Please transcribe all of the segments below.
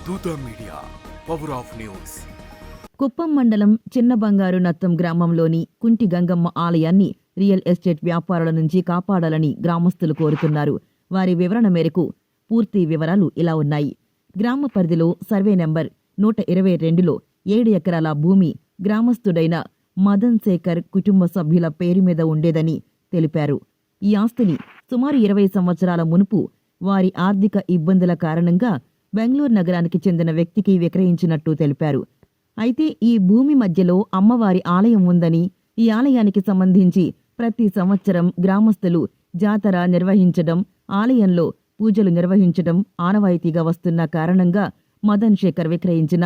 దూత media, power of news. Kuppam మండలం చిన్న బంగారు నత్తం గ్రామంలోని కుంటి గంగమ్మ ఆలయాన్ని రియల్ ఎస్టేట్ వ్యాపారుల నుంచి కాపాడాలని గ్రామస్తులు కోరుతున్నారు. వారి వివరణ మేరకు పూర్తి వివరాలు ఇలా ఉన్నాయి. గ్రామ పరిధిలో సర్వే నెంబర్ 122లో 7 ఎకరాల భూమి గ్రామస్తుడైన మదన్ శేఖర్ కుటుంబ సభ్యుల పేరు మీద ఉండేదని తెలిపారు. ఈ ఆస్తిని సుమారు 20 సంవత్సరాల మునుపు వారి ఆర్థిక ఇబ్బందుల కారణంగా బెంగళూరు నగరానికి చెందిన వ్యక్తికి విక్రయించినట్టు తెలిపారు. అయితే ఈ భూమి మధ్యలో అమ్మవారి ఆలయం ఉందని, ఈ ఆలయానికి సంబంధించి ప్రతి సంవత్సరం గ్రామస్తులు జాతర నిర్వహించడం, ఆలయంలో పూజలు నిర్వహించడం ఆనవాయితీగా వస్తున్న కారణంగా మదన్ శేఖర్ విక్రయించిన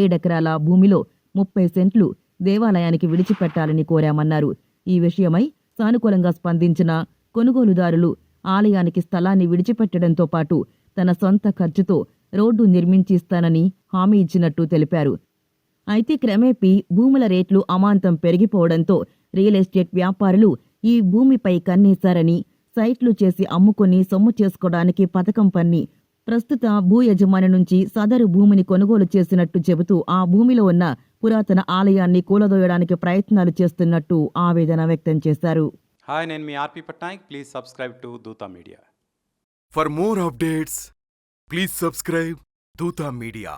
7 ఎకరాల భూమిలో 30 సెంట్లు దేవాలయానికి విడిచిపెట్టాలని కోరామన్నారు. ఈ విషయమై సానుకూలంగా స్పందించిన కొనుగోలుదారులు ఆలయానికి స్థలాన్ని విడిచిపెట్టడంతో పాటు తన సొంత ఖర్చుతో రోడ్డు నిర్మించి ఇస్తానని హామీ ఇచ్చినట్టు తెలిపారు. అయితే క్రమేపీ భూముల రేట్లు అమాంతం పెరిగిపోవడంతో రియల్ ఎస్టేట్ వ్యాపారులు ఈ భూమిపై కన్నేశారని, సైట్లు చేసి అమ్ముకుని సొమ్ము చేసుకోవడానికి పథకం పన్ని ప్రస్తుత భూ యజమాని నుంచి సదరు భూమిని కొనుగోలు చేసినట్టు చెబుతూ ఆ భూమిలో ఉన్న పురాతన ఆలయాన్ని కూలదోయడానికి ప్రయత్నాలు చేస్తున్నట్టు ఆవేదన వ్యక్తం చేశారు. హాయ్, నేను మీ ఆర్పి పట్నాయక్. ప్లీజ్ సబ్స్క్రైబ్ టు దూత media. For more updates, please subscribe దూత మీడియా.